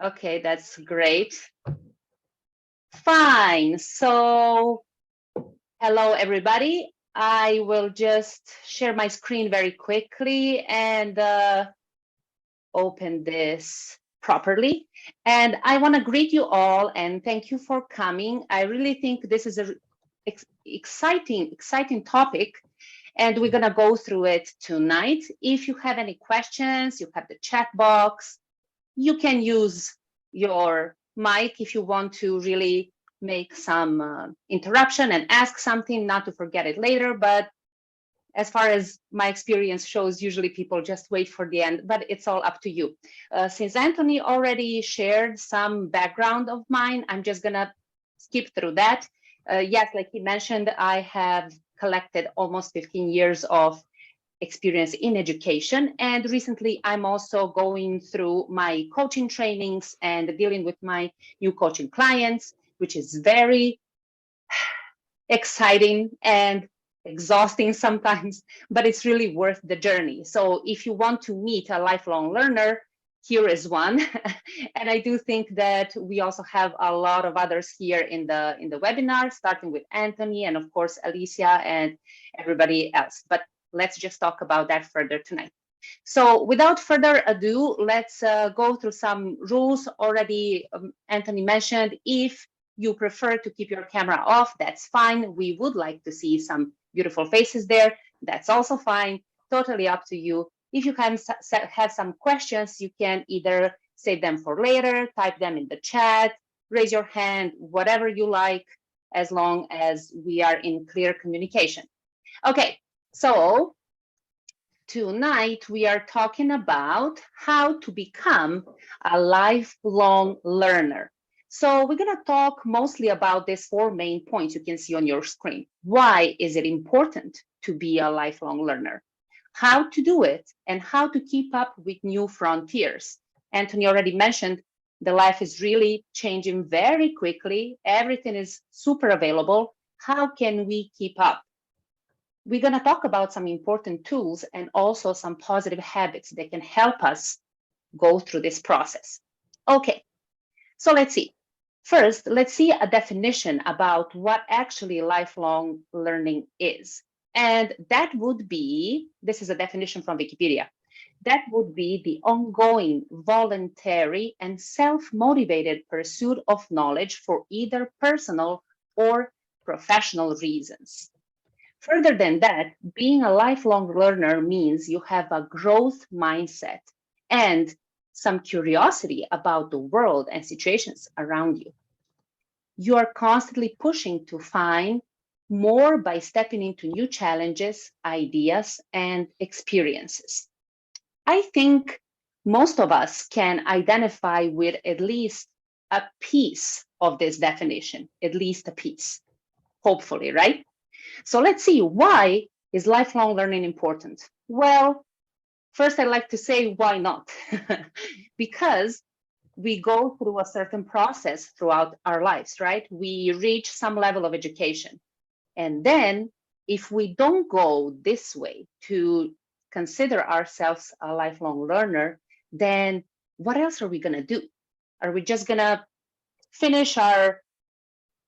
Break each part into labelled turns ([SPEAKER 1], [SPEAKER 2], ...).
[SPEAKER 1] Okay, that's great. Fine. So, hello, everybody. I will just share my screen very quickly and open this properly. And I want to greet you all and thank you for coming. I really think this is a exciting topic, and we're going to go through it tonight. If you have any questions, you have the chat box. You can use your mic if you want to really make some interruption and ask something, not to forget it later. But as far as my experience shows, usually people just wait for the end, but it's all up to you. Since Anthony already shared some background of mine, I'm just gonna skip through that. Yes, like he mentioned, I have collected almost 15 years of experience in education. And recently, I'm also going through my coaching trainings and dealing with my new coaching clients, which is very exciting and exhausting sometimes, but it's really worth the journey. So if you want to meet a lifelong learner, here is one. And I do think that we also have a lot of others here in the webinar, starting with Anthony and of course, Alicia and everybody else. But let's just talk about that further tonight. So without further ado, let's go through some rules already. Anthony mentioned, if you prefer to keep your camera off, that's fine. We would like to see some beautiful faces there. That's also fine. Totally up to you. If you have some questions, you can either save them for later, type them in the chat, raise your hand, whatever you like, as long as we are in clear communication. Okay, so tonight we are talking about how to become a lifelong learner. So we're going to talk mostly about these 4 main points you can see on your screen. Why is it important to be a lifelong learner? How to do it and how to keep up with new frontiers. Anthony already mentioned the life is really changing very quickly. Everything is super available. How can we keep up? We're going to talk about some important tools and also some positive habits that can help us go through this process. Okay, so let's see. First, let's see a definition about what actually lifelong learning is. And that would be, this is a definition from Wikipedia, that would be the ongoing, voluntary, and self-motivated pursuit of knowledge for either personal or professional reasons. Further than that, being a lifelong learner means you have a growth mindset and some curiosity about the world and situations around you. You are constantly pushing to find more by stepping into new challenges, ideas, and experiences. I think most of us can identify with at least a piece of this definition, at least a piece, hopefully, right? So let's see, why is lifelong learning important? Well, first I'd like to say, why not? Because we go through a certain process throughout our lives, right? We reach some level of education. And then if we don't go this way to consider ourselves a lifelong learner, then what else are we going to do? Are we just going to finish our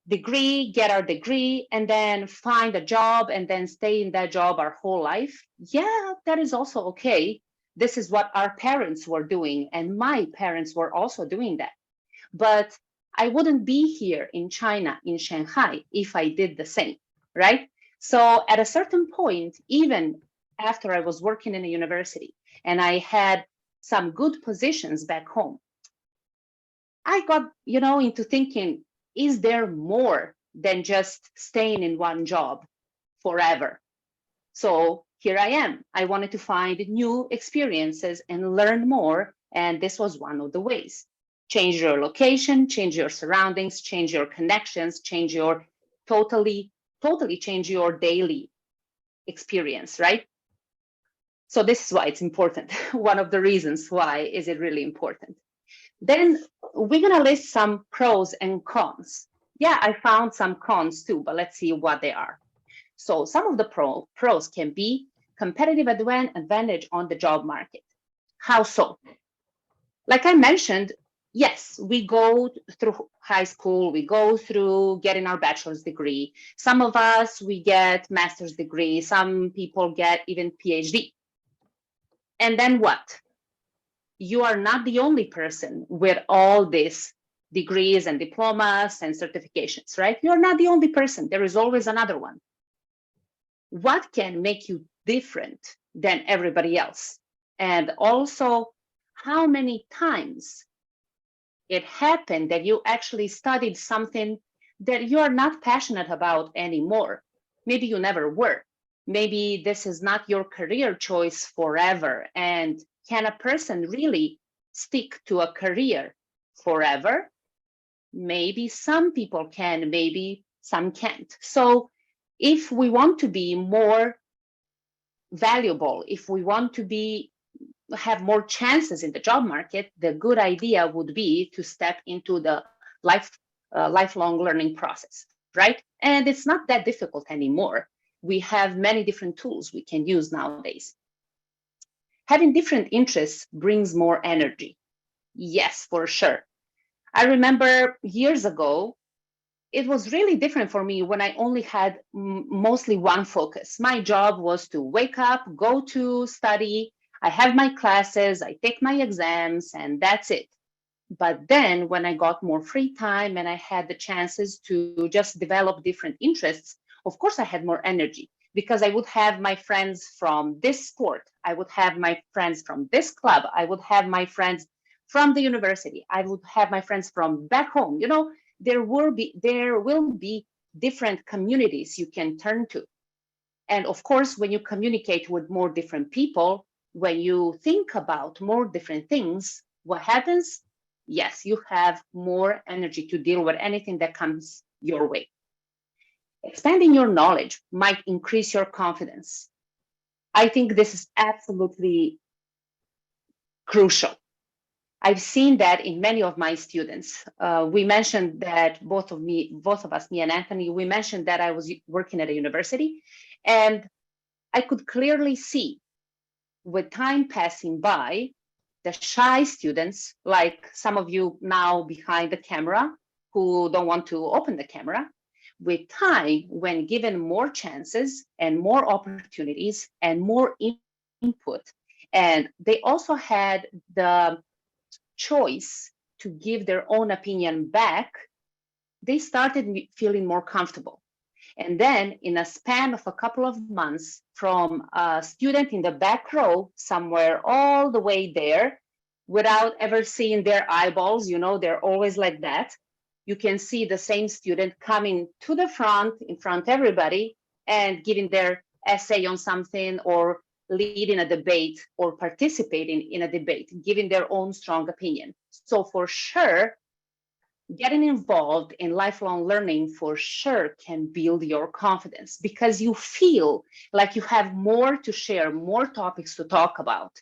[SPEAKER 1] degree, get our degree, and then find a job and then stay in that job our whole life? Yeah, that is also okay. This is what our parents were doing, and my parents were also doing that. But I wouldn't be here in China, in Shanghai, if I did the same, right? So at a certain point, even after I was working in a university and I had some good positions back home, I got, into thinking, is there more than just staying in one job forever? So here I am. I wanted to find new experiences and learn more. And this was one of the ways. Change your location, change your surroundings, change your connections, change your totally change your daily experience, right? So this is why it's important. One of the reasons why is it really important. Then we're going to list some pros and cons. Yeah, I found some cons too, but let's see what they are. So some of the pros can be competitive advantage on the job market. How so? Like I mentioned, yes, we go through high school, we go through getting our bachelor's degree. Some of us, we get master's degree. Some people get even PhD. And then what? You are not the only person with all these degrees and diplomas and certifications, right? You're not the only person. There is always another one. What can make you different than everybody else? And also, how many times it happened that you actually studied something that you are not passionate about anymore? Maybe you never were. Maybe this is not your career choice forever. And can a person really stick to a career forever? Maybe some people can, maybe some can't. So if we want to be more valuable, if we want to be have more chances in the job market, the good idea would be to step into the lifelong learning process, right? And it's not that difficult anymore. We have many different tools we can use nowadays. Having different interests brings more energy. Yes, for sure. I remember years ago, it was really different for me when I only had mostly one focus. My job was to wake up, go to study, I have my classes, I take my exams, and that's it. But then when I got more free time and I had the chances to just develop different interests, of course I had more energy because I would have my friends from this sport, I would have my friends from this club, I would have my friends from the university, I would have my friends from back home. You know, there will be different communities you can turn to. And of course, when you communicate with more different people, when you think about more different things, what happens? Yes, you have more energy to deal with anything that comes your way. Expanding your knowledge might increase your confidence. I think this is absolutely crucial. I've seen that in many of my students. We mentioned that both of us, me and Anthony, we mentioned that I was working at a university, and I could clearly see with time passing by, the shy students, like some of you now behind the camera who don't want to open the camera, with time, when given more chances and more opportunities and more input, and they also had the choice to give their own opinion back, they started feeling more comfortable. And then, in a span of a couple of months, from a student in the back row somewhere all the way there, without ever seeing their eyeballs, you know, they're always like that. You can see the same student coming to the front, in front of everybody, and giving their essay on something, or leading a debate, or participating in a debate, giving their own strong opinion. So, for sure, getting involved in lifelong learning for sure can build your confidence because you feel like you have more to share, more topics to talk about.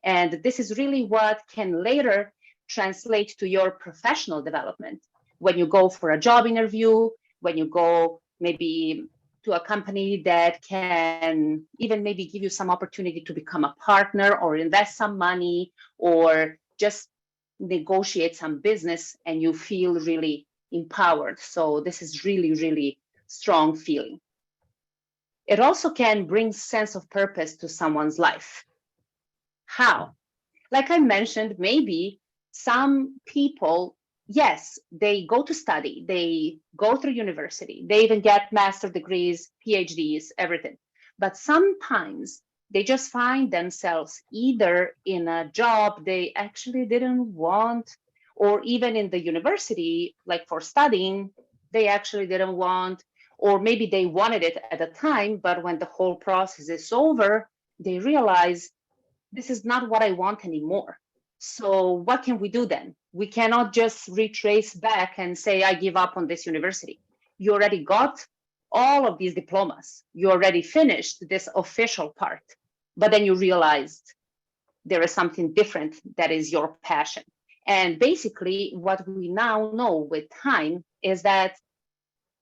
[SPEAKER 1] And this is really what can later translate to your professional development. When you go for a job interview, when you go maybe to a company that can even maybe give you some opportunity to become a partner or invest some money or just negotiate some business, and you feel really empowered. So this is really, really strong feeling. It also can bring sense of purpose to someone's life. How? Like I mentioned, maybe some people, yes, they go to study, they go through university, they even get master degrees, PhDs, everything. But sometimes they just find themselves either in a job they actually didn't want, or even in the university, like for studying, they actually didn't want, or maybe they wanted it at the time, but when the whole process is over, they realize this is not what I want anymore. So what can we do then? We cannot just retrace back and say, I give up on this university. You already got all of these diplomas. You already finished this official part, but then you realized there is something different that is your passion. And basically, what we now know with time is that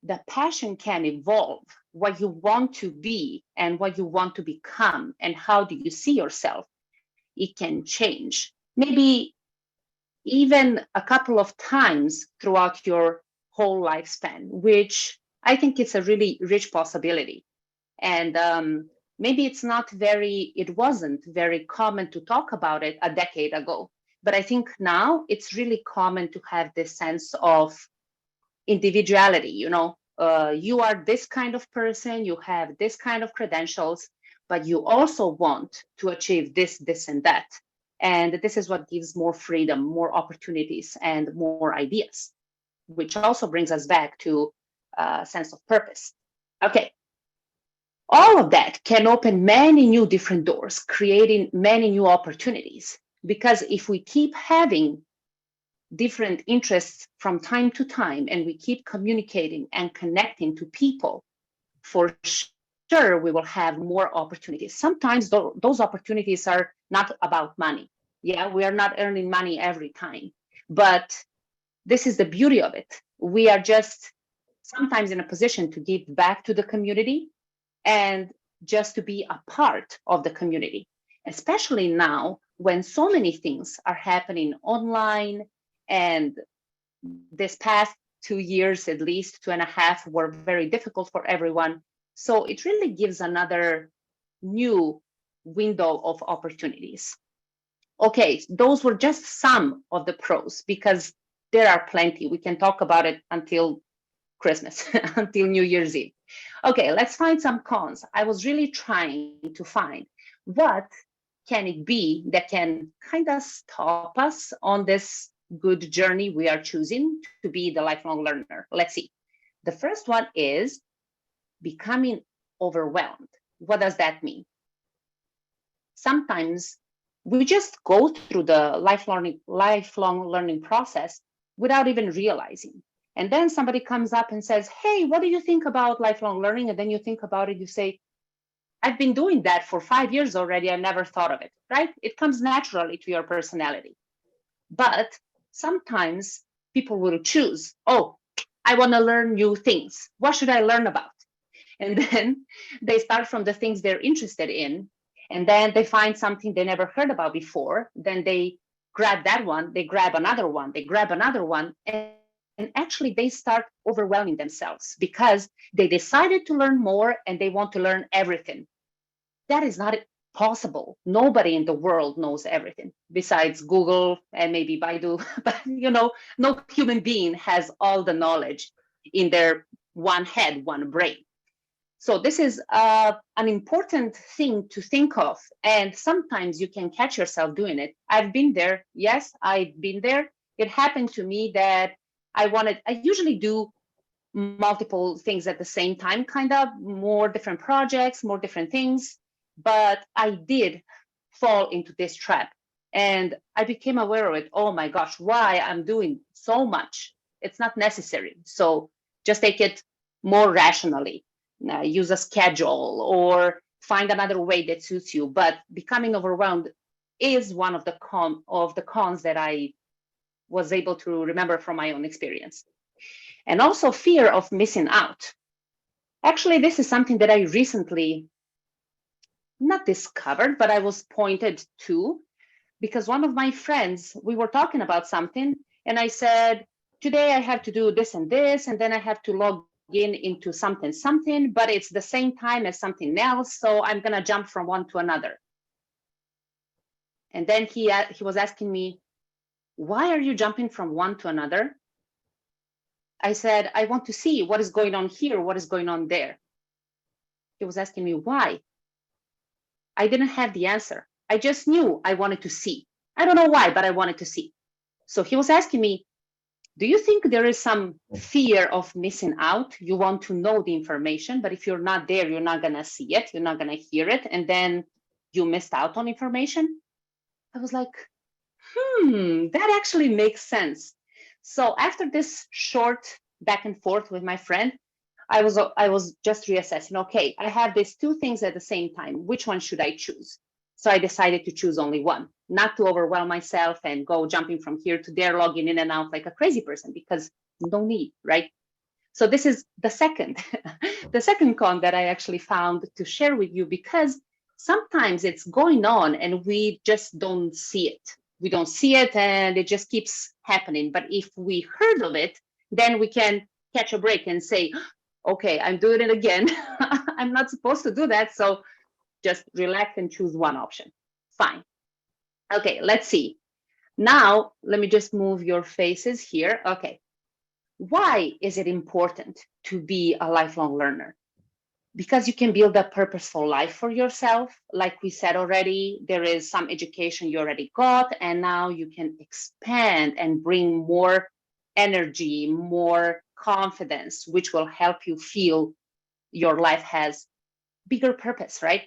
[SPEAKER 1] the passion can evolve. What you want to be and what you want to become, and how do you see yourself, it can change. Maybe even a couple of times throughout your whole lifespan, which I think it's a really rich possibility. And maybe it wasn't very common to talk about it a decade ago. But I think now it's really common to have this sense of individuality. You are this kind of person, you have this kind of credentials, but you also want to achieve this, this, and that. And this is what gives more freedom, more opportunities, and more ideas, which also brings us back to a sense of purpose. Okay, all of that can open many new different doors, creating many new opportunities. Because if we keep having different interests from time to time and we keep communicating and connecting to people, for sure we will have more opportunities. Sometimes those opportunities are not about money. Yeah, we are not earning money every time, but this is the beauty of it. We are just sometimes in a position to give back to the community and just to be a part of the community, especially now when so many things are happening online. And this past 2 years, at least 2.5, were very difficult for everyone. So it really gives another new window of opportunities. Okay, those were just some of the pros, because there are plenty. We can talk about it until Christmas, until New Year's Eve. Okay, let's find some cons. I was really trying to find what can it be that can kind of stop us on this good journey we are choosing to be the lifelong learner. Let's see. The first one is becoming overwhelmed. What does that mean? Sometimes we just go through the lifelong learning process without even realizing. And then somebody comes up and says, hey, what do you think about lifelong learning? And then you think about it, you say, I've been doing that for 5 years already. I never thought of it, right? It comes naturally to your personality. But sometimes people will choose, oh, I want to learn new things. What should I learn about? And then they start from the things they're interested in. And then they find something they never heard about before. Then they grab that one, they grab another one, they grab another one. And actually they start overwhelming themselves because they decided to learn more and they want to learn everything. That is not possible. Nobody in the world knows everything besides Google and maybe Baidu. But no human being has all the knowledge in their one head, one brain. So this is an important thing to think of. And sometimes you can catch yourself doing it. I've been there. Yes, I've been there. It happened to me that I usually do multiple things at the same time, kind of more different projects, more different things. But I did fall into this trap and I became aware of it. Oh my gosh, why I'm doing so much? It's not necessary. So just take it more rationally. Use a schedule or find another way that suits you. But becoming overwhelmed is one of the cons that I was able to remember from my own experience. And also fear of missing out. Actually, this is something that I recently not discovered, but I was pointed to because one of my friends, we were talking about something and I said, today I have to do this and this, and then I have to log in into something, but it's the same time as something else. So I'm going to jump from one to another. And then he was asking me, why are you jumping from one to another? I said, I want to see what is going on here, what is going on there. He was asking me why. I didn't have the answer. I just knew I wanted to see. I don't know why, but I wanted to see. So he was asking me, do you think there is some fear of missing out? You want to know the information, but if you're not there, you're not going to see it, you're not going to hear it, and then you missed out on information? I was like, that actually makes sense. So after this short back and forth with my friend, I was just reassessing, okay, I have these two things at the same time. Which one should I choose? So I decided to choose only one, not to overwhelm myself and go jumping from here to there, logging in and out like a crazy person, because no need, right? So this is the second, the second con that I actually found to share with you, because sometimes it's going on and we just don't see it. we don't see it and it just keeps happening. But if we heard of it, then we can catch a break and say, okay, I'm doing it again. I'm not supposed to do that. So just relax and choose one option. Fine. Okay, let's see. Now, let me just move your faces here. Okay. Why is it important to be a lifelong learner? Because you can build a purposeful life for yourself. Like we said already, there is some education you already got, and now you can expand and bring more energy, more confidence, which will help you feel your life has bigger purpose, right?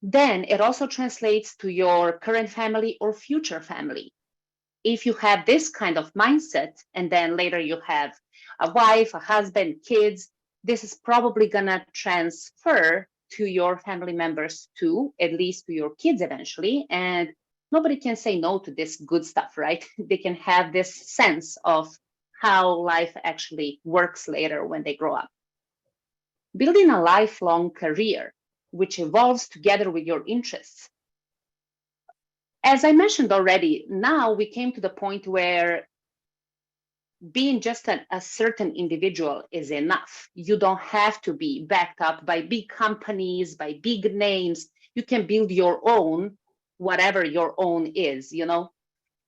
[SPEAKER 1] Then it also translates to your current family or future family. If you have this kind of mindset, and then later you have a wife, a husband, kids, this is probably going to transfer to your family members too, at least to your kids eventually. And nobody can say no to this good stuff, right? They can have this sense of how life actually works later when they grow up. Building a lifelong career, which evolves together with your interests. As I mentioned already, now we came to the point where being just a certain individual is enough. You don't have to be backed up by big companies, by big names. You can build your own, whatever your own is, you know?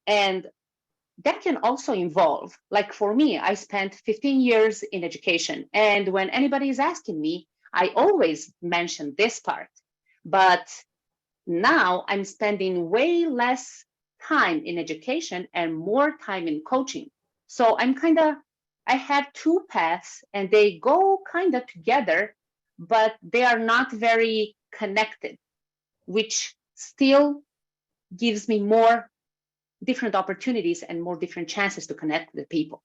[SPEAKER 1] And that can also involve, like for me, I spent 15 years in education. And when anybody is asking me, I always mention this part. But now I'm spending way less time in education and more time in coaching. So I have two paths and they go kind of together, but they are not very connected, which still gives me more different opportunities and more different chances to connect with people.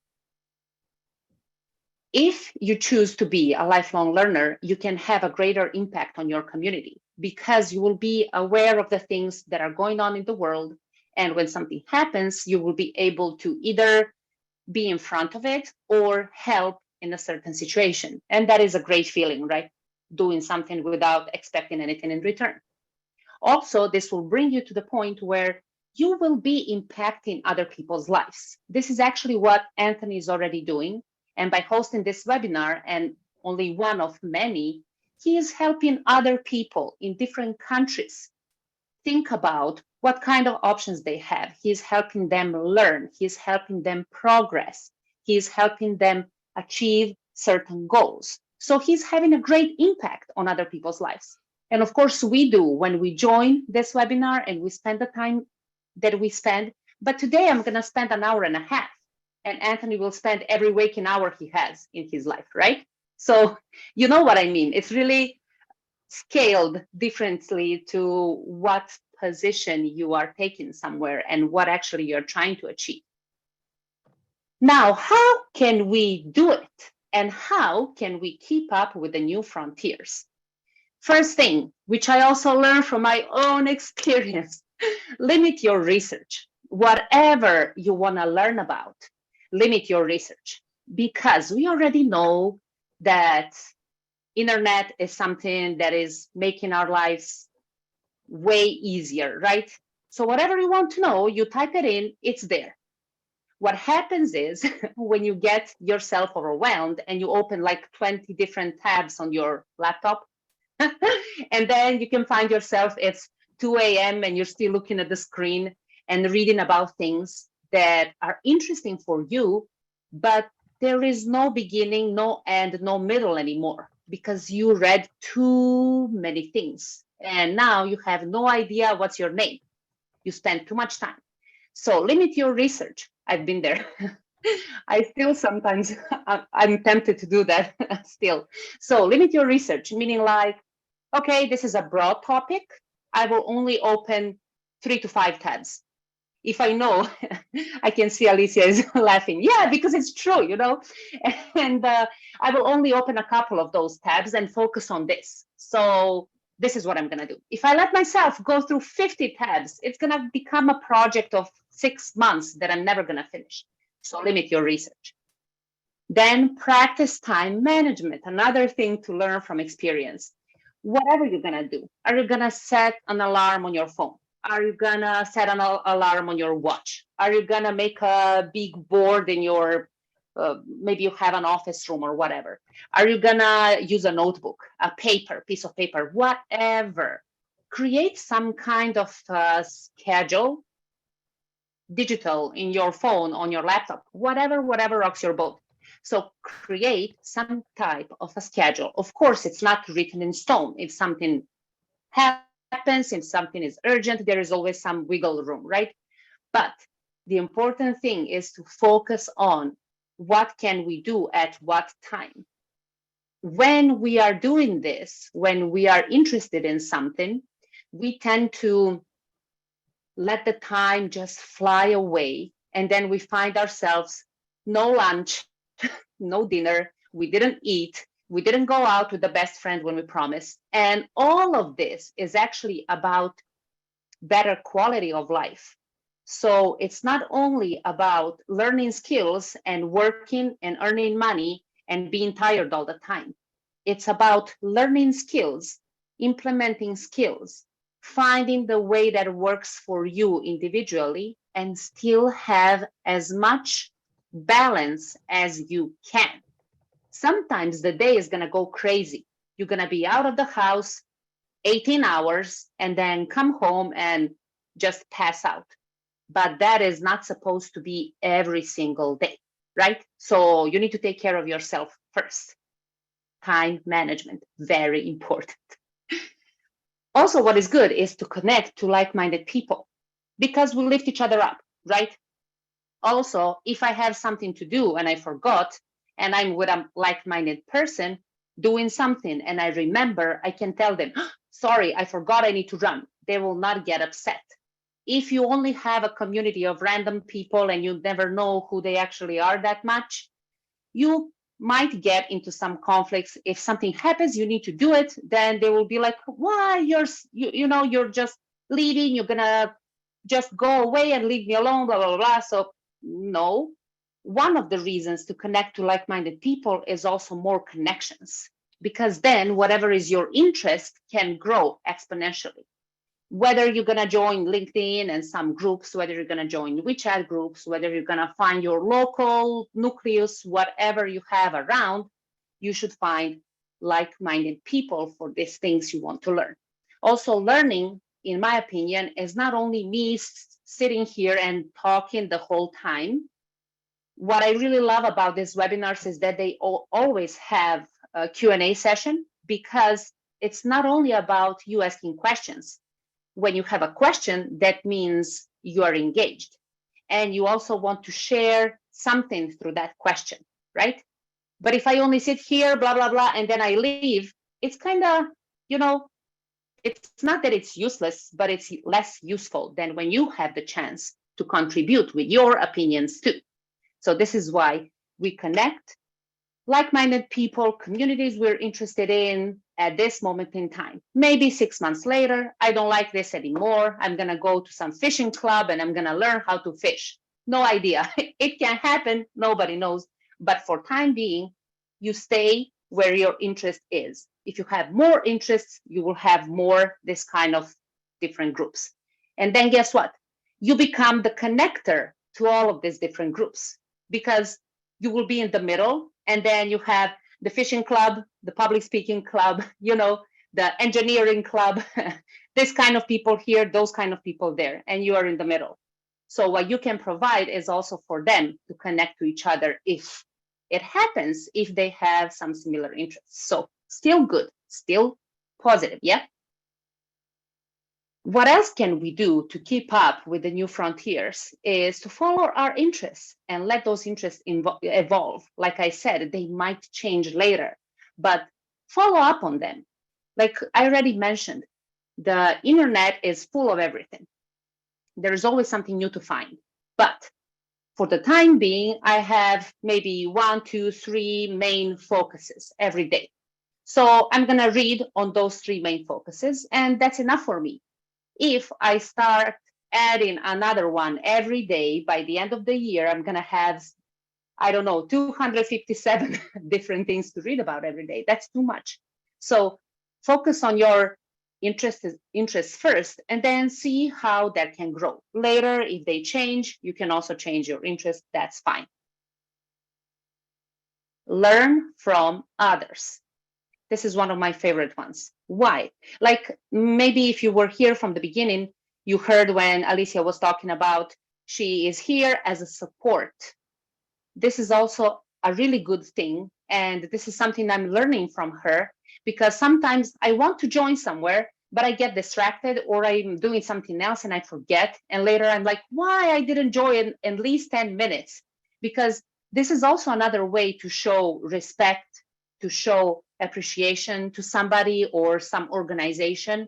[SPEAKER 1] If you choose to be a lifelong learner, you can have a greater impact on your community because you will be aware of the things that are going on in the world. And when something happens, you will be able to either be in front of it or help in a certain situation. And that is a great feeling, right? Doing something without expecting anything in return. Also, this will bring you to the point where you will be impacting other people's lives. This is actually what Anthony is already doing. And by hosting this webinar, and only one of many, he is helping other people in different countries think about what kind of options they have. He's helping them learn. He's helping them progress. He's helping them achieve certain goals. So he's having a great impact on other people's lives. And of course, we do when we join this webinar and we spend the time that we spend. But today I'm going to spend an hour and a half. And Anthony will spend every waking hour he has in his life, right? So you know what I mean. It's really scaled differently to what position you are taking somewhere and what actually you're trying to achieve. Now, how can we do it? And how can we keep up with the new frontiers? First thing, which I also learned from my own experience, limit your research. Whatever you want to learn about, limit your research, because we already know that internet is something that is making our lives way easier, right? So whatever you want to know, you type it in, it's there. What happens is when you get yourself overwhelmed and you open like 20 different tabs on your laptop, and then you can find yourself, it's 2 a.m. and you're still looking at the screen and reading about things that are interesting for you, but there is no beginning, no end, no middle anymore because you read too many things. And now you have no idea what's your name. You spend too much time. So limit your research. I've been there. I still sometimes, I'm tempted to do that still. So limit your research, meaning like, okay, this is a broad topic. I will only open 3 to 5 tabs. If I know, I can see Alicia is laughing. Yeah, because it's true, you know. And I will only open a couple of those tabs and focus on this. So this is what I'm going to do. If I let myself go through 50 tabs, it's going to become a project of 6 months that I'm never going to finish. So limit your research. Then practice time management, another thing to learn from experience. Whatever you're going to do, are you going to set an alarm on your phone? Are you gonna set an alarm on your watch? Are you gonna make a big board in your, maybe you have an office room or whatever? Are you gonna use a notebook, a piece of paper, whatever? Create some kind of schedule, digital, in your phone, on your laptop, whatever rocks your boat. So create some type of a schedule. Of course, it's not written in stone. If something happens, if something is urgent, there is always some wiggle room, right? But the important thing is to focus on what can we do at what time. When we are doing this, when we are interested in something, we tend to let the time just fly away. And then we find ourselves no lunch, no dinner, we didn't eat, we didn't go out with the best friend when we promised. And all of this is actually about better quality of life. So it's not only about learning skills and working and earning money and being tired all the time. It's about learning skills, implementing skills, finding the way that works for you individually, and still have as much balance as you can. Sometimes the day is going to go crazy. You're going to be out of the house 18 hours and then come home and just pass out. But that is not supposed to be every single day, right? So you need to take care of yourself first. Time management, very important. Also, what is good is to connect to like-minded people because we lift each other up, right? Also, if I have something to do and I forgot, and I'm with a like-minded person doing something and I remember, I can tell them, sorry, I forgot I need to run. They will not get upset. If you only have a community of random people and you never know who they actually are that much, you might get into some conflicts. If something happens, you need to do it, then they will be like, why, you're just leaving, you're gonna just go away and leave me alone, blah, blah, blah. So no, one of the reasons to connect to like-minded people is also more connections, because then whatever is your interest can grow exponentially. Whether you're going to join LinkedIn and some groups, whether you're going to join WeChat groups, whether you're going to find your local nucleus, whatever you have around, you should find like-minded people for these things you want to learn. Also, learning, in my opinion, is not only me sitting here and talking the whole time. What I really love about these webinars is that they always have a Q&A session, because it's not only about you asking questions. When you have a question, that means you are engaged and you also want to share something through that question, right? But if I only sit here, blah, blah, blah, and then I leave, it's kind of, it's not that it's useless, but it's less useful than when you have the chance to contribute with your opinions too. So this is why we connect like-minded people, communities we're interested in at this moment in time. Maybe 6 months later, I don't like this anymore. I'm going to go to some fishing club and I'm going to learn how to fish. No idea. It can happen. Nobody knows. But for time being, you stay where your interest is. If you have more interests, you will have more this kind of different groups. And then guess what? You become the connector to all of these different groups, because you will be in the middle, and then you have the fishing club, the public speaking club, the engineering club, this kind of people here, those kind of people there, and you are in the middle. So what you can provide is also for them to connect to each other if it happens, if they have some similar interests. So still good, still positive, yeah? What else can we do to keep up with the new frontiers is to follow our interests and let those interests evolve. Like I said, they might change later, but follow up on them. Like I already mentioned, the internet is full of everything. There is always something new to find. But for the time being, I have maybe 1, 2, 3 main focuses every day. So I'm going to read on those 3 main focuses, and that's enough for me. If I start adding another one every day, by the end of the year, I'm going to have, I don't know, 257 different things to read about every day. That's too much. So focus on your interests first, and then see how that can grow. Later, if they change, you can also change your interest. That's fine. Learn from others. This is one of my favorite ones. Why? Like maybe if you were here from the beginning, you heard when Alicia was talking about she is here as a support. This is also a really good thing. And this is something I'm learning from her, because sometimes I want to join somewhere, but I get distracted or I'm doing something else and I forget. And later I'm like, why I didn't join at least 10 minutes? Because this is also another way to show respect, to show appreciation to somebody or some organization.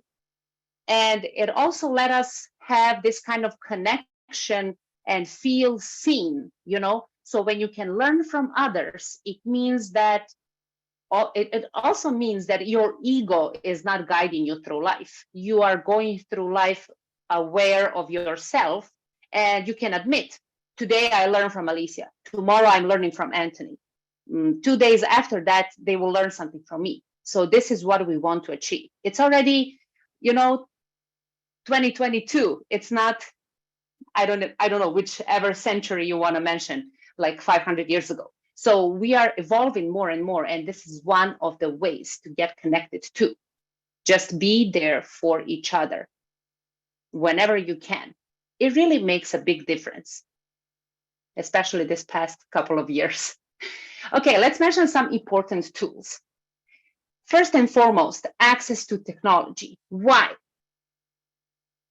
[SPEAKER 1] And it also let us have this kind of connection and feel seen, you know? So when you can learn from others, it means that it also means that your ego is not guiding you through life. You are going through life aware of yourself, and you can admit, today I learned from Alicia, tomorrow I'm learning from Anthony. 2 days after that, they will learn something from me. So this is what we want to achieve. It's already, 2022. It's not, I don't know whichever century you want to mention, like 500 years ago. So we are evolving more and more, and this is one of the ways to get connected to. Just be there for each other whenever you can. It really makes a big difference, especially this past couple of years. Okay, let's mention some important tools. First and foremost, access to technology. Why?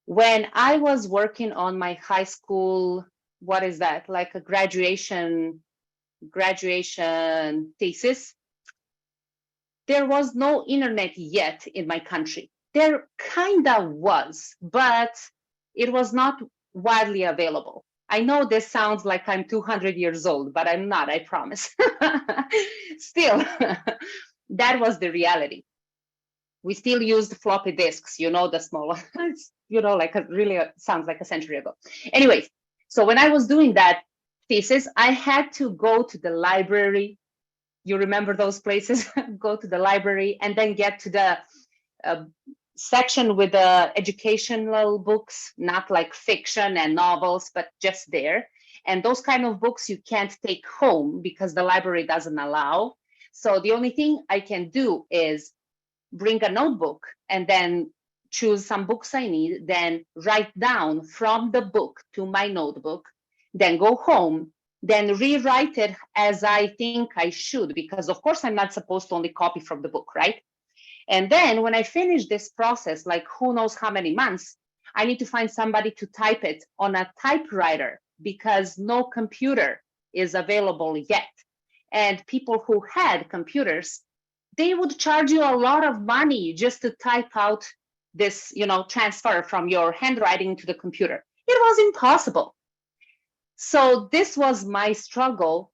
[SPEAKER 1] When I was working on my high school, what is that? Like a graduation thesis, there was no internet yet in my country. There kinda was, but it was not widely available. I know this sounds like I'm 200 years old, but I'm not, I promise. Still, that was the reality. We still used floppy disks, the small ones, like really sounds like a century ago. Anyways, so when I was doing that thesis, I had to go to the library. You remember those places? Go to the library and then get to the section with the educational books, not like fiction and novels, but just there. And those kind of books you can't take home because the library doesn't allow. So the only thing I can do is bring a notebook and then choose some books I need, then write down from the book to my notebook, then go home, then rewrite it as I think I should, because of course I'm not supposed to only copy from the book, right? And then when I finish this process, like who knows how many months, I need to find somebody to type it on a typewriter because no computer is available yet. And people who had computers, they would charge you a lot of money just to type out this, transfer from your handwriting to the computer. It was impossible. So this was my struggle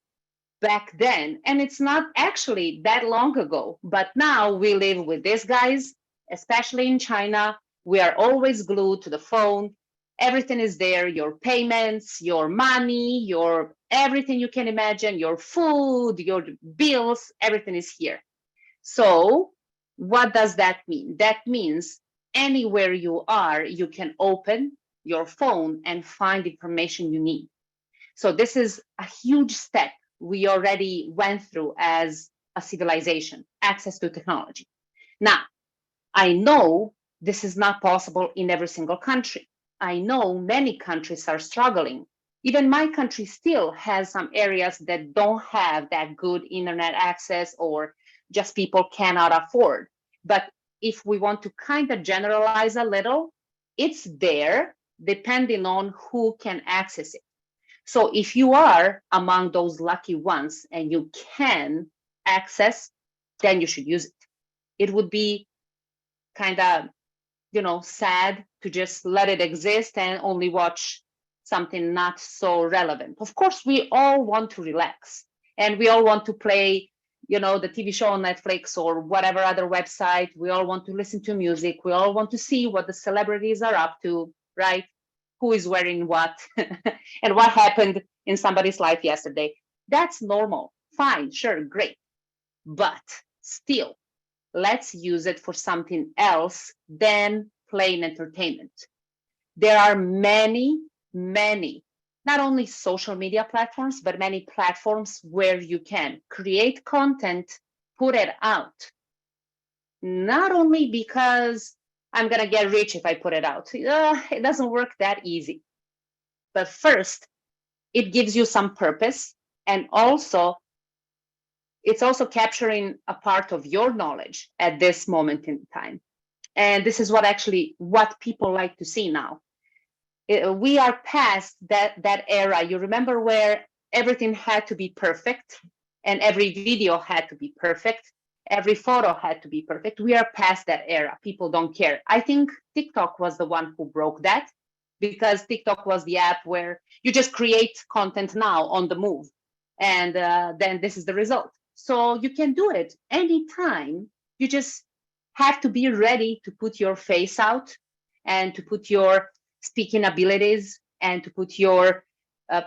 [SPEAKER 1] back then. And it's not actually that long ago, but now we live with these guys, especially in China. We are always glued to the phone. Everything is there, your payments, your money, your everything you can imagine, your food, your bills, everything is here. So what does that mean? That means anywhere you are, you can open your phone and find information you need. So this is a huge step we already went through as a civilization, access to technology. Now, I know this is not possible in every single country. I know many countries are struggling. Even my country still has some areas that don't have that good internet access or just people cannot afford. But if we want to kind of generalize a little, it's there depending on who can access it. So if you are among those lucky ones and you can access, then you should use it. It would be kind of, sad to just let it exist and only watch something not so relevant. Of course, we all want to relax and we all want to play, the TV show on Netflix or whatever other website. We all want to listen to music. We all want to see what the celebrities are up to, right? Who is wearing what and what happened in somebody's life yesterday. That's normal. Fine, sure, great. But still, let's use it for something else than plain entertainment. There are many, not only social media platforms, but many platforms where you can create content, put it out. Not only because I'm going to get rich if I put it out. It doesn't work that easy. But first, it gives you some purpose, and also it's also capturing a part of your knowledge at this moment in time. And this is what people like to see now. We are past that era. You remember where everything had to be perfect and every video had to be perfect, every photo had to be perfect. We are past that era. People don't care. I think TikTok was the one who broke that, because TikTok was the app where you just create content now on the move, and then this is the result. So you can do it anytime. You just have to be ready to put your face out and to put your speaking abilities and to put your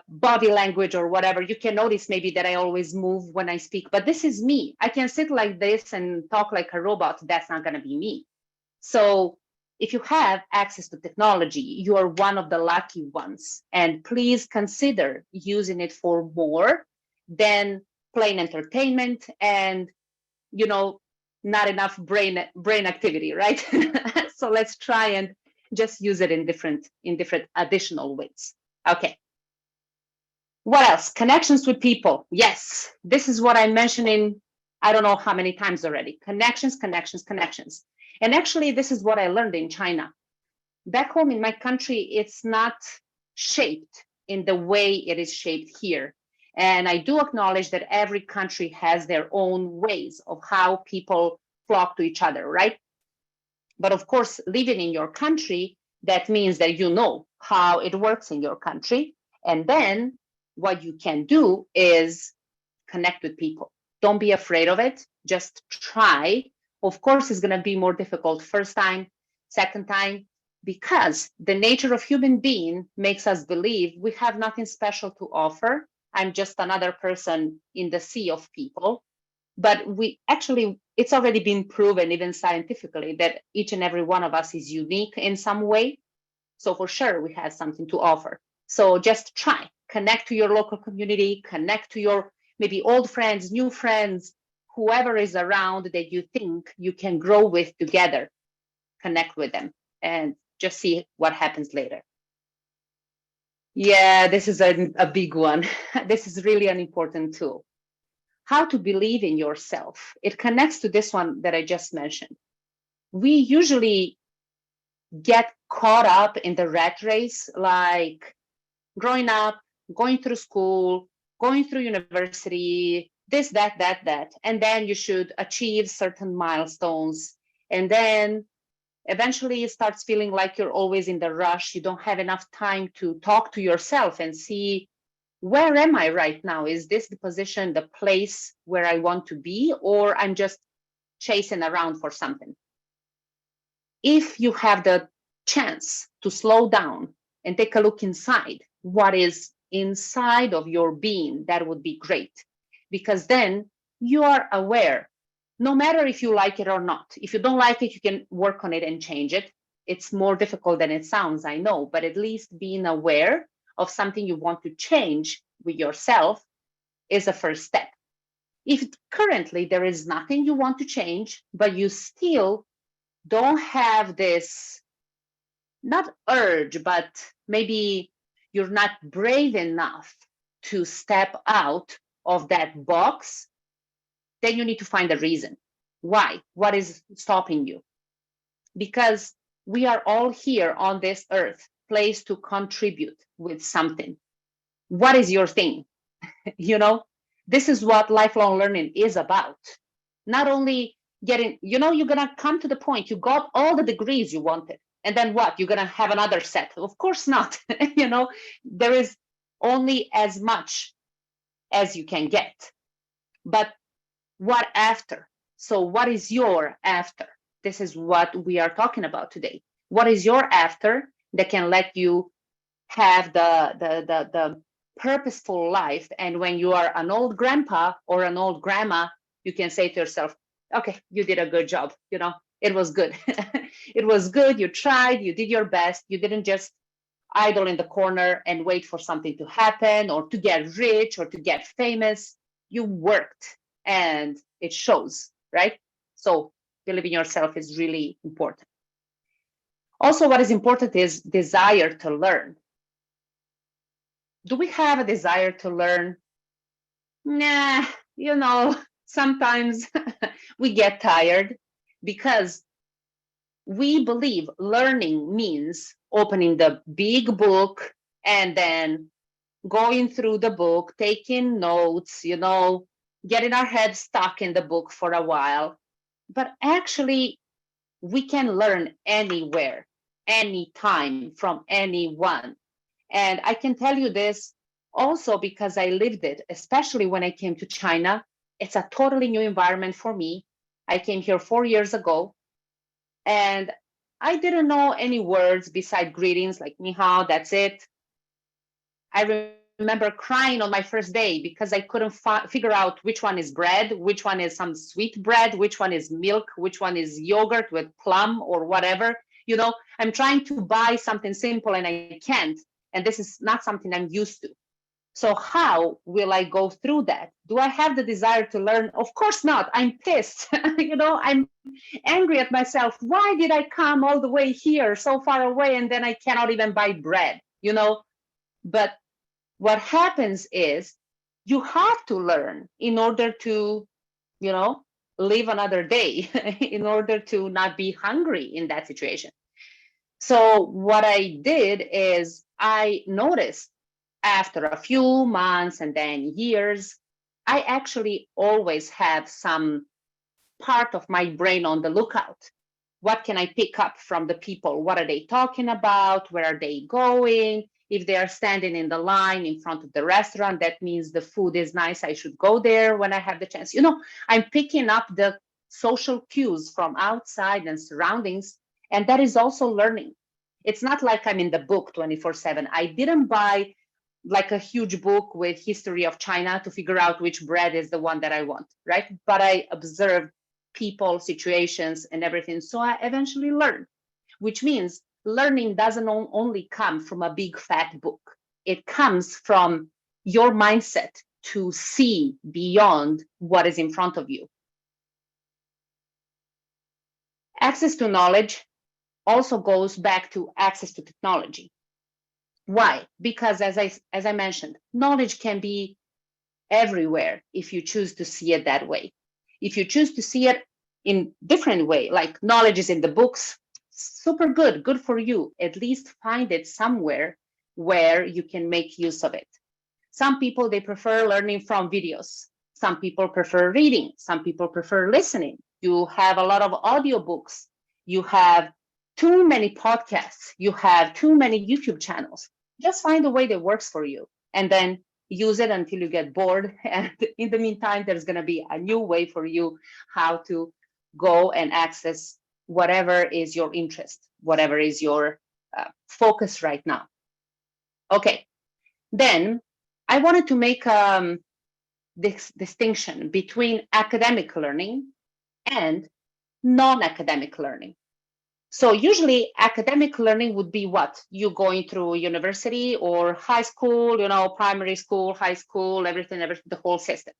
[SPEAKER 1] body language or whatever. You can notice maybe that I always move when I speak, but this is me. I can sit like this and talk like a robot. That's not going to be me. So if you have access to technology, you are one of the lucky ones. And please consider using it for more than plain entertainment and, not enough brain activity, right? So let's try and just use it in different additional ways. Okay. What else? Connections with people. Yes, this is what I'm mentioning, I don't know how many times already. Connections. And actually, this is what I learned in China. Back home in my country, it's not shaped in the way it is shaped here. And I do acknowledge that every country has their own ways of how people flock to each other, right? But of course, living in your country, that means that you know how it works in your country. And then what you can do is connect with people. Don't be afraid of it. Just try. Of course, it's going to be more difficult first time, second time, because the nature of human being makes us believe we have nothing special to offer. I'm just another person in the sea of people. But it's already been proven, even scientifically, that each and every one of us is unique in some way. So for sure, we have something to offer. So just try, connect to your local community, connect to your maybe old friends, new friends, whoever is around that you think you can grow with together, connect with them and just see what happens later. Yeah, this is a big one. This is really an important tool. How to believe in yourself. It connects to this one that I just mentioned. We usually get caught up in the rat race, like growing up, going through school, going through university, this, that, and then you should achieve certain milestones. And then eventually it starts feeling like you're always in the rush. You don't have enough time to talk to yourself and see, where am I right now? Is this the position, the place where I want to be, or I'm just chasing around for something? If you have the chance to slow down and take a look inside, what is inside of your being, that would be great, because then you are aware, no matter if you like it or not. If you don't like it, you can work on it and change it. It's more difficult than it sounds, I know, but at least being aware of something you want to change with yourself is a first step. If currently there is nothing you want to change, but you still don't have this, not urge, but maybe you're not brave enough to step out of that box, then you need to find a reason. Why? What is stopping you? Because we are all here on this earth, placed to contribute with something. What is your thing? This is what lifelong learning is about. Not only getting, you're going to come to the point, you got all the degrees you wanted. And then what? You're going to have another set? Of course not. There is only as much as you can get. But what after? So what is your after? This is what we are talking about today. What is your after that can let you have the purposeful life? And when you are an old grandpa or an old grandma, you can say to yourself, Okay, you did a good job. It was good. It was good. You tried, you did your best. You didn't just idle in the corner and wait for something to happen or to get rich or to get famous. You worked and it shows, right? So believe in yourself is really important. Also, what is important is desire to learn. Do we have a desire to learn? Nah, sometimes we get tired because we believe learning means opening the big book and then going through the book, taking notes, getting our head stuck in the book for a while. But actually, we can learn anywhere, anytime from anyone. And I can tell you this also because I lived it, especially when I came to China. It's a totally new environment for me. I came here 4 years ago and I didn't know any words beside greetings like ni hao, that's it. I remember crying on my first day because I couldn't figure out which one is bread, which one is some sweet bread, which one is milk, which one is yogurt with plum or whatever. I'm trying to buy something simple and I can't. And this is not something I'm used to. So how will I go through that? Do I have the desire to learn? Of course not. I'm pissed. I'm angry at myself. Why did I come all the way here so far away and then I cannot even buy bread? But what happens is you have to learn in order to, live another day, in order to not be hungry in that situation. So what I did is I noticed after a few months and then years, I actually always have some part of my brain on the lookout. What can I pick up from the people? What are they talking about? Where are they going? If they are standing in the line in front of the restaurant, that means the food is nice. I should go there when I have the chance. I'm picking up the social cues from outside and surroundings, and that is also learning. It's not like I'm in the book 24/7. I didn't buy like a huge book with history of China to figure out which bread is the one that I want, right? But I observed people, situations, and everything. So I eventually learned, which means learning doesn't only come from a big fat book. It comes from your mindset to see beyond what is in front of you. Access to knowledge also goes back to access to technology. Why? Because as I mentioned, knowledge can be everywhere if you choose to see it that way. If you choose to see it in different way, like knowledge is in the books, super good for you. At least find it somewhere where you can make use of it. Some people, they prefer learning from videos. Some people prefer reading. Some people prefer listening. You have a lot of audiobooks. You have too many podcasts. You have too many YouTube channels. Just find a way that works for you and then use it until you get bored. And in the meantime, there's going to be a new way for you how to go and access whatever is your interest, whatever is your focus right now. Okay, then I wanted to make this distinction between academic learning and non-academic learning. So usually academic learning would be what? You going through university or high school, primary school, high school, everything, the whole system,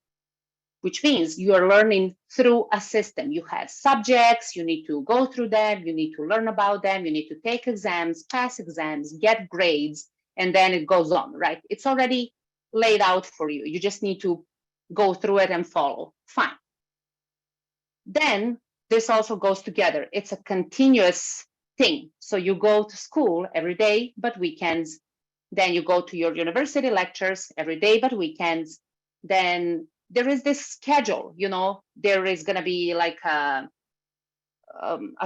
[SPEAKER 1] which means you are learning through a system. You have subjects, you need to go through them, you need to learn about them, you need to take exams, pass exams, get grades, and then it goes on, right? It's already laid out for you. You just need to go through it and follow. Fine. Then this also goes together. It's a continuous thing. So you go to school every day, but weekends. Then you go to your university lectures every day, but weekends. Then there is this schedule, there is going to be like a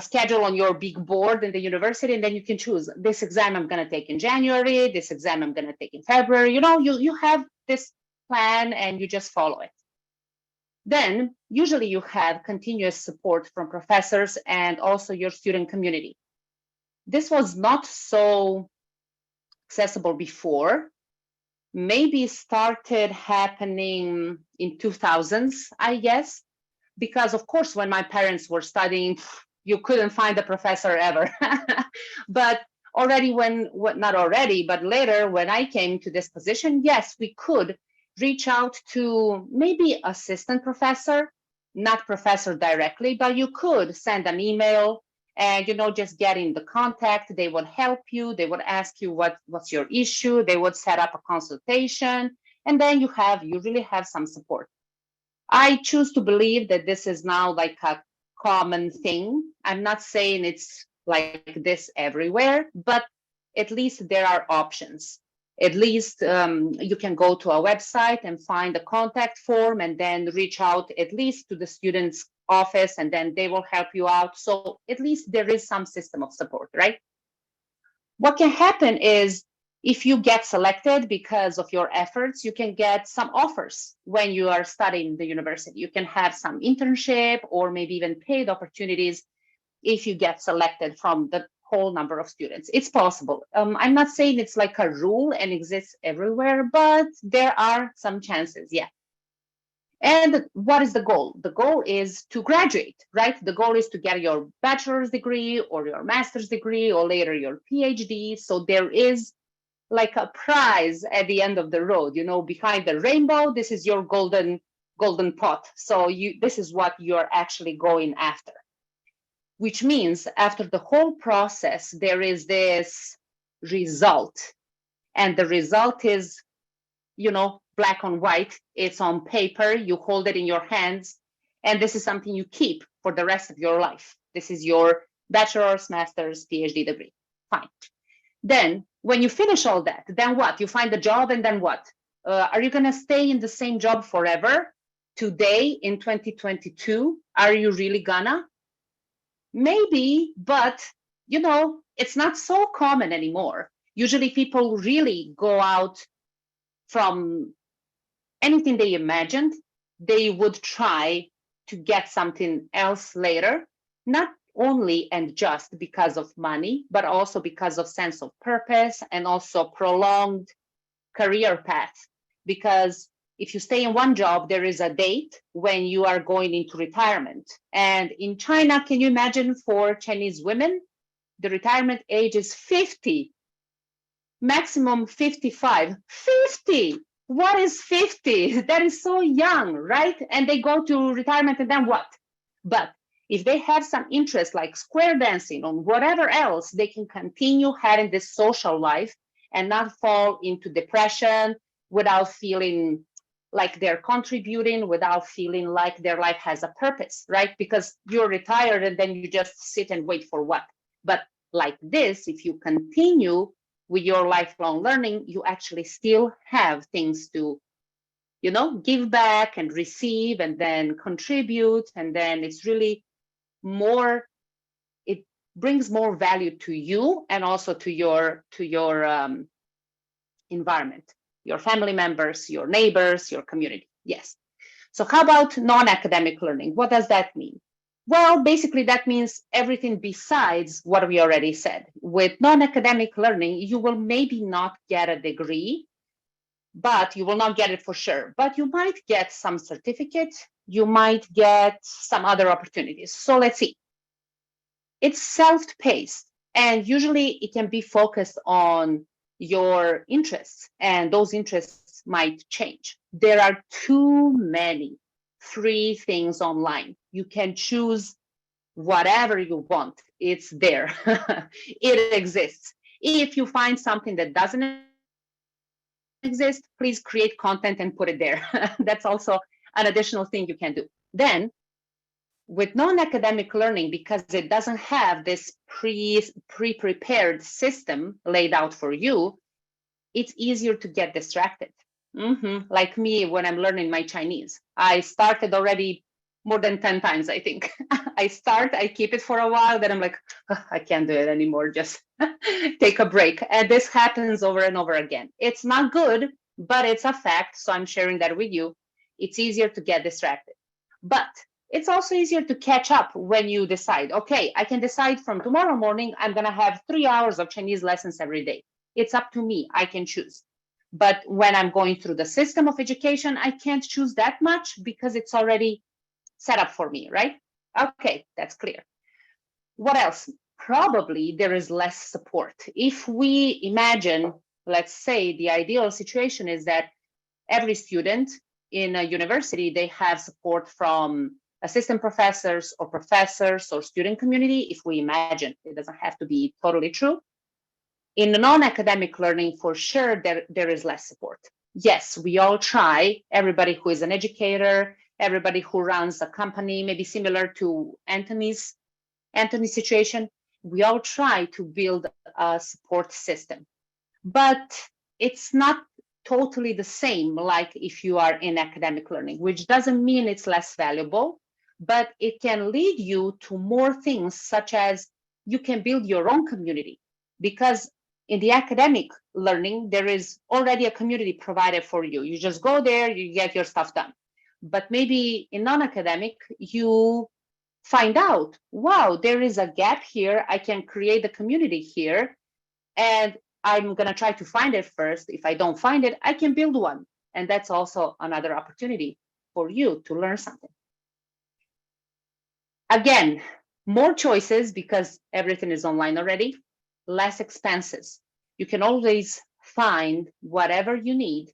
[SPEAKER 1] schedule on your big board in the university, and then you can choose this exam I'm going to take in January, this exam I'm going to take in February. You have this plan and you just follow it. Then usually you have continuous support from professors and also your student community. This was not so accessible before. Maybe started happening in 2000s, I guess. because of course, when my parents were studying, you couldn't find a professor ever. But already not already, but later when I came to this position, yes, we could reach out to maybe assistant professor, not professor directly, but you could send an email and, just get in the contact. They would help you. They would ask you what's your issue. They would set up a consultation, and then you really have some support. I choose to believe that this is now like a common thing. I'm not saying it's like this everywhere, but at least there are options. At least you can go to a website and find a contact form and then reach out at least to the student's office, and then they will help you out. So at least there is some system of support, right? What can happen is, if you get selected because of your efforts, you can get some offers when you are studying the university. You can have some internship or maybe even paid opportunities if you get selected from the whole number of students. It's possible. I'm not saying it's like a rule and exists everywhere, but there are some chances, yeah. And what is the goal? The goal is to graduate, right? The goal is to get your bachelor's degree or your master's degree or later your PhD. So there is like a prize at the end of the road, behind the rainbow. This is your golden pot. So this is what you're actually going after, which means after the whole process, there is this result, and the result is, black on white. It's on paper. You hold it in your hands, and this is something you keep for the rest of your life. This is your bachelor's, master's, PhD degree. Fine. Then when you finish all that, then what? You find a job, and then what? Are you going to stay in the same job forever? Today in 2022, are you really gonna? Maybe, but it's not so common anymore. Usually people really go out from anything they imagined. They would try to get something else later, not only and just because of money, but also because of sense of purpose and also prolonged career path. Because if you stay in one job, there is a date when you are going into retirement. And in China, can you imagine, for Chinese women, the retirement age is 50, maximum 55. 50! What is 50? That is so young, right? And they go to retirement, and then what? But if they have some interest like square dancing or whatever else, they can continue having this social life and not fall into depression without feeling like they're contributing, without feeling like their life has a purpose, right? Because you're retired and then you just sit and wait for what? But like this, if you continue with your lifelong learning, you actually still have things to, give back and receive and then contribute. And then it's really more, it brings more value to you and also to your environment, your family members, your neighbors, your community. Yes. So how about non-academic learning? What does that mean? Well, basically that means everything besides what we already said. With non-academic learning, you will maybe not get a degree, but you will not get it for sure. But you might get some certificate, you might get some other opportunities. So let's see. It's self-paced, and usually it can be focused on your interests, and those interests might change. There are too many free things online. You can choose whatever you want. It's there. It exists. If you find something that doesn't exist, please create content and put it there. That's also an additional thing you can do. Then, with non-academic learning, because it doesn't have this pre-prepared system laid out for you, it's easier to get distracted. Like me, when I'm learning my Chinese, I started already more than 10 times, I think. I keep it for a while, then I'm like, oh, I can't do it anymore, just take a break. And this happens over and over again. It's not good, but it's a fact, so I'm sharing that with you. It's easier to get distracted. But it's also easier to catch up when you decide, okay, I can decide from tomorrow morning, I'm gonna have 3 hours of Chinese lessons every day. It's up to me, I can choose. But when I'm going through the system of education, I can't choose that much because it's already setup for me, right? Okay, that's clear. What else? Probably there is less support. If we imagine, let's say the ideal situation is that every student in a university, they have support from assistant professors or student community. If we imagine, it doesn't have to be totally true. In non-academic learning, for sure, there is less support. Yes, we all try, everybody who is an educator, everybody who runs a company, maybe similar to Anthony's situation, we all try to build a support system. But it's not totally the same like if you are in academic learning, which doesn't mean it's less valuable, but it can lead you to more things, such as you can build your own community. Because in the academic learning, there is already a community provided for you. You just go there, you get your stuff done. But maybe in non-academic, you find out, wow, there is a gap here. I can create the community here. And I'm going to try to find it first. If I don't find it, I can build one. And that's also another opportunity for you to learn something. Again, more choices because everything is online already, less expenses. You can always find whatever you need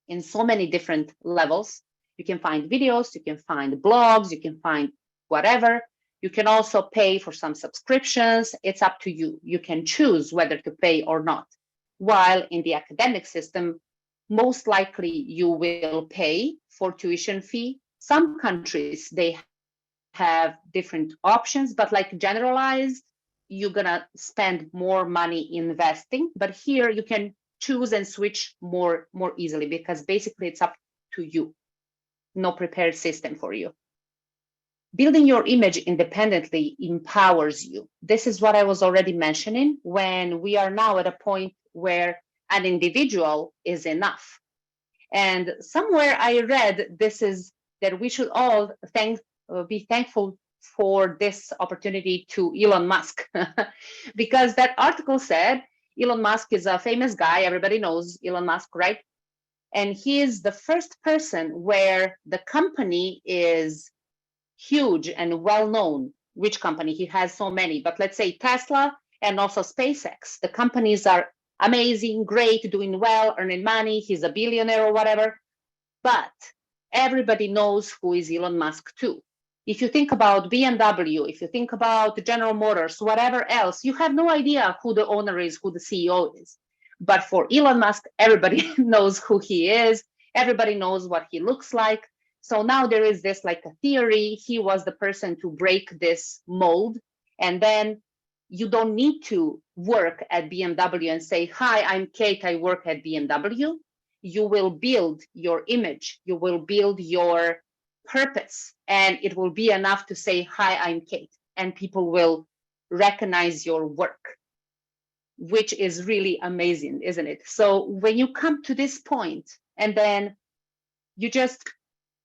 [SPEAKER 1] in so many different levels. You can find videos, you can find blogs, you can find whatever. You can also pay for some subscriptions. It's up to you. You can choose whether to pay or not. While in the academic system, most likely you will pay for tuition fee. Some countries, they have different options, but like generalized, you're gonna spend more money investing. But here you can choose and switch more easily because basically it's up to you. No prepared system for you. Building your image independently empowers you. This is what I was already mentioning when we are now at a point where an individual is enough. And somewhere I read this is that we should all be thankful for this opportunity to Elon Musk, because that article said Elon Musk is a famous guy. Everybody knows Elon Musk, right? And he is the first person where the company is huge and well known. Which company? He has so many, but let's say Tesla and also SpaceX. The companies are amazing, great, doing well, earning money. He's a billionaire or whatever. But everybody knows who is Elon Musk too. If you think about BMW, if you think about General Motors, whatever else, you have no idea who the owner is, who the CEO is. But for Elon Musk, everybody knows who he is. Everybody knows what he looks like. So now there is this like a theory. He was the person to break this mold. And then you don't need to work at BMW and say, hi, I'm Kate, I work at BMW. You will build your image. You will build your purpose. And it will be enough to say, hi, I'm Kate. And people will recognize your work, which is really amazing, isn't it? So when you come to this point and then you just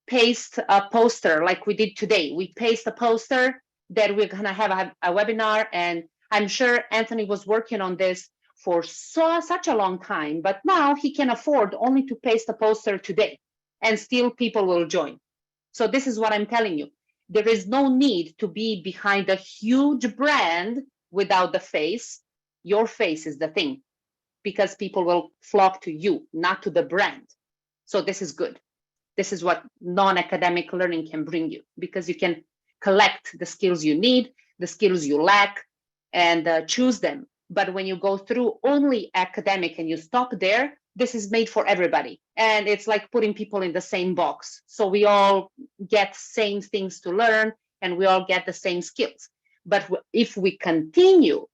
[SPEAKER 1] paste a poster like we did today. We paste a poster that we're going to have a webinar, and I'm sure Anthony was working on this for such a long time, but now he can afford only to paste a poster today and still people will join. So this is what I'm telling you. There is no need to be behind a huge brand without the face. Your face is the thing, because people will flock to you, not to the brand. So this is good. This is what non-academic learning can bring you, because you can collect the skills you need, the skills you lack, and choose them. But when you go through only academic and you stop there, this is made for everybody. And it's like putting people in the same box. So we all get same things to learn and we all get the same skills. But if we continue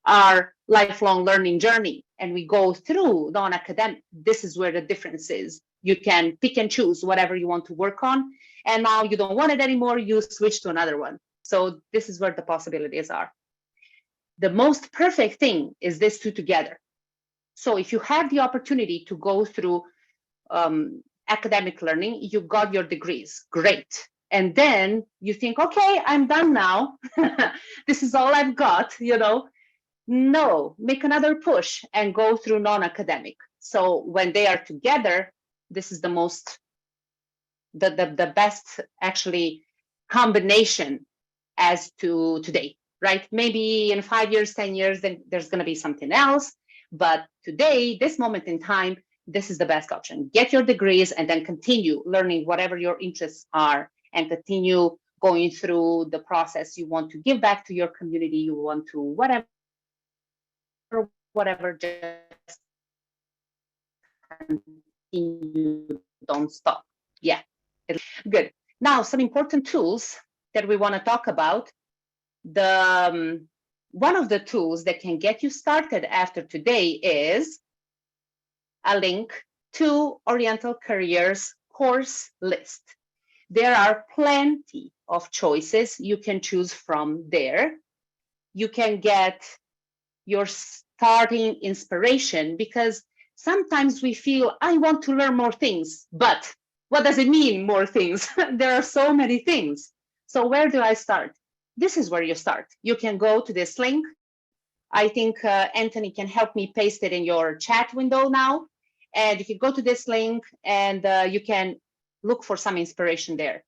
[SPEAKER 1] our lifelong learning journey and we go through non-academic, this is where the difference is. You can pick and choose whatever you want to work on. And now you don't want it anymore, you switch to another one. So this is where the possibilities are. The most perfect thing is these two together. So if you have the opportunity to go through academic learning, you got your degrees, great. And then you think, okay, I'm done now. This is all I've got, you know. No, make another push and go through non-academic. So when they are together, this is the best actually combination as to today, right? Maybe in 5 years, 10 years, then there's going to be something else. But today, this moment in time, this is the best option. Get your degrees and then continue learning whatever your interests are and continue going through the process. You want to give back to your community, you want to whatever, just continue, don't stop. Yeah, good. Now, some important tools that we want to talk about. One of the tools that can get you started after today is a link to Oriental Careers course list. There are plenty of choices you can choose from there. You can get your starting inspiration, because sometimes we feel, I want to learn more things, but what does it mean, more things? There are so many things. So where do I start? This is where you start. You can go to this link. I think Anthony can help me paste it in your chat window now. And you can go to this link and you can look for some inspiration there.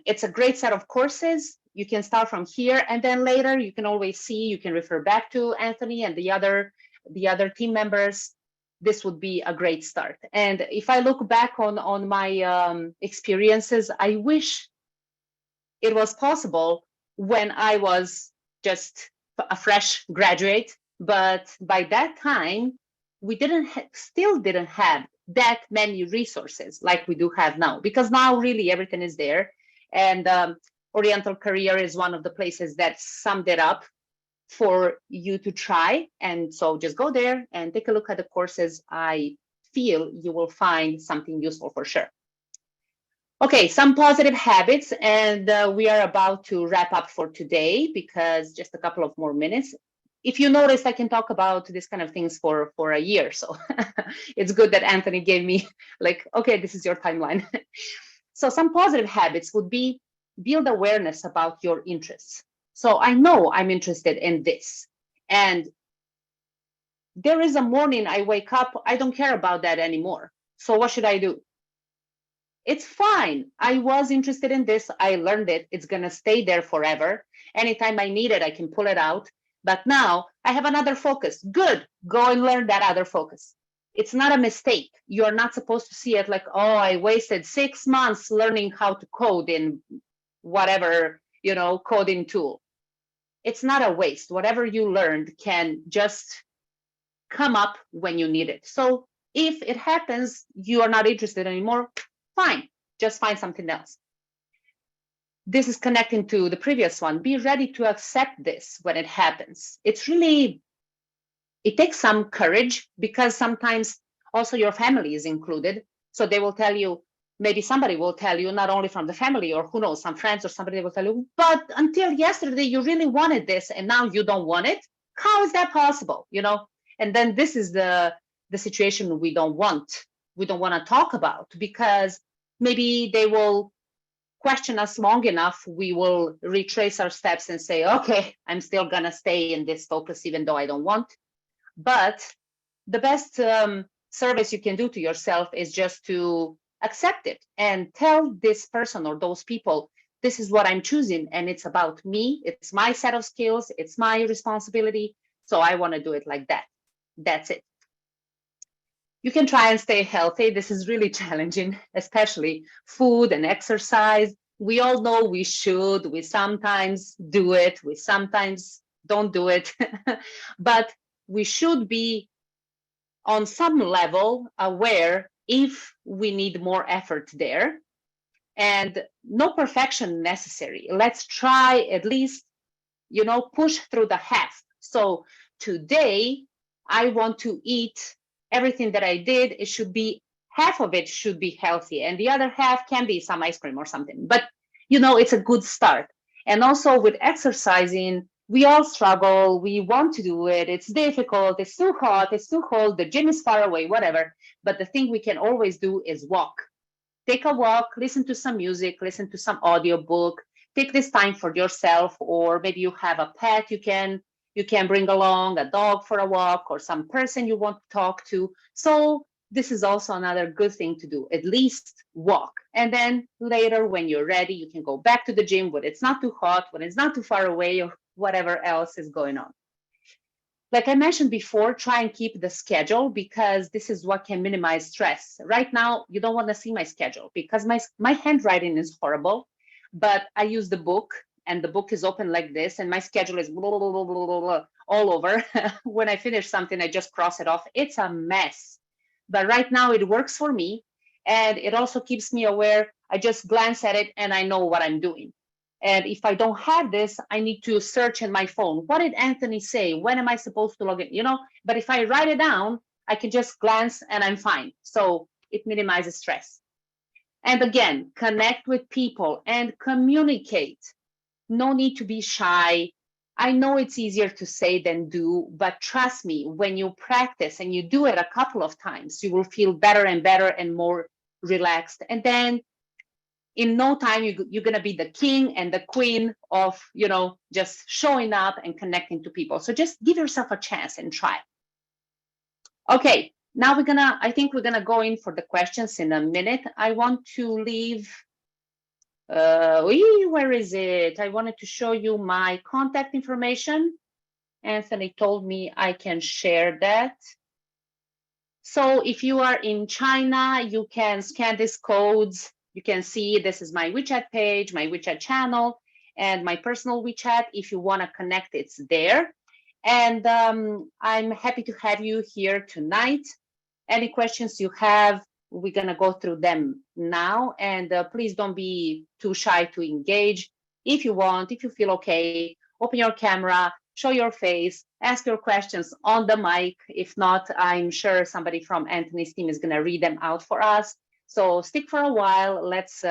[SPEAKER 1] It's a great set of courses. You can start from here, and then later you can always see, you can refer back to Anthony and the other team members. This would be a great start. And if I look back on my experiences, I wish it was possible when I was just a fresh graduate, but by that time we still didn't have that many resources like we do have now, because now really everything is there. And Oriental Career is one of the places that summed it up for you to try. And so just go there and take a look at the courses. I feel you will find something useful for sure. Okay, some positive habits, and we are about to wrap up for today because just a couple of more minutes. If you notice, I can talk about this kind of things for a year. So it's good that Anthony gave me like, okay, this is your timeline. So some positive habits would be build awareness about your interests. So I know I'm interested in this. And there is a morning I wake up, I don't care about that anymore. So what should I do? It's fine. I was interested in this. I learned it. It's going to stay there forever. Anytime I need it, I can pull it out. But now I have another focus. Good. Go and learn that other focus. It's not a mistake. You're not supposed to see it like, oh, I wasted 6 months learning how to code in whatever, coding tool. It's not a waste. Whatever you learned can just come up when you need it. So if it happens, you are not interested anymore, fine, just find something else. This is connecting to the previous one. Be ready to accept this when it happens. It takes some courage, because sometimes also your family is included. So they will tell you, maybe somebody will tell you, not only from the family, or who knows, some friends or somebody will tell you, but until yesterday, you really wanted this and now you don't want it. How is that possible? And then this is the situation we don't want. We don't want to talk about, because maybe they will question us long enough, we will retrace our steps and say, okay, I'm still going to stay in this focus even though I don't want. But the best service you can do to yourself is just to accept it and tell this person or those people, this is what I'm choosing, and it's about me. It's my set of skills. It's my responsibility. So I want to do it like that. That's it. You can try and stay healthy. This is really challenging, especially food and exercise. We all know we should. We sometimes do it. We sometimes don't do it. But we should be on some level aware if we need more effort there. And no perfection necessary. Let's try at least, push through the half. So today, I want to eat everything that I did. It should be, half of it should be healthy, and the other half can be some ice cream or something. But, it's a good start. And also with exercising, we all struggle. We want to do it. It's difficult. It's too hot. It's too cold. The gym is far away, whatever. But the thing we can always do is walk. Take a walk, listen to some music, listen to some audiobook, take this time for yourself, or maybe you have a pet you can bring along, a dog for a walk, or some person you want to talk to. So this is also another good thing to do. At least walk. And then later, when you're ready, you can go back to the gym when it's not too hot, when it's not too far away, or whatever else is going on. Like I mentioned before, try and keep the schedule because this is what can minimize stress. Right now, you don't want to see my schedule because my handwriting is horrible, but I use the book and the book is open like this and my schedule is blah, blah, blah, blah, blah, blah, all over. When I finish something, I just cross it off. It's a mess. But right now it works for me and it also keeps me aware. I just glance at it and I know what I'm doing. And if I don't have this, I need to search in my phone. What did Anthony say? When am I supposed to log in? You know, but if I write it down, I can just glance and I'm fine. So it minimizes stress. And again, connect with people and communicate. No need to be shy. I know it's easier to say than do, but trust me, when you practice and you do it a couple of times, you will feel better and better and more relaxed. And then in no time, you're going to be the king and the queen of, you know, just showing up and connecting to people. So just give yourself a chance and try. Okay, now I think we're going to go in for the questions in a minute. I want to leave, where is it? I wanted to show you my contact information. Anthony told me I can share that. So if you are in China, you can scan these codes. You can see this is my WeChat page, my WeChat channel, and my personal WeChat. If you want to connect, it's there. And I'm happy to have you here tonight. Any questions you have, we're going to go through them now. And please don't be too shy to engage. If you want, if you feel okay, open your camera, show your face, ask your questions on the mic. If not, I'm sure somebody from Anthony's team is going to read them out for us. So stick for a while. Let's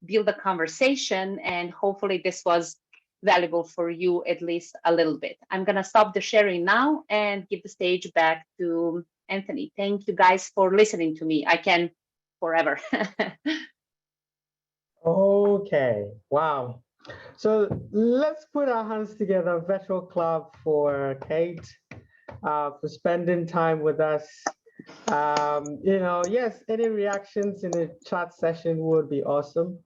[SPEAKER 1] build a conversation, and hopefully this was valuable for you at least a little bit. I'm going to stop the sharing now and give the stage back to Anthony. Thank you guys for listening to me. I can forever.
[SPEAKER 2] Okay, wow. So let's put our hands together, virtual club for Kate, for spending time with us. You know, yes, any reactions in the chat session would be awesome.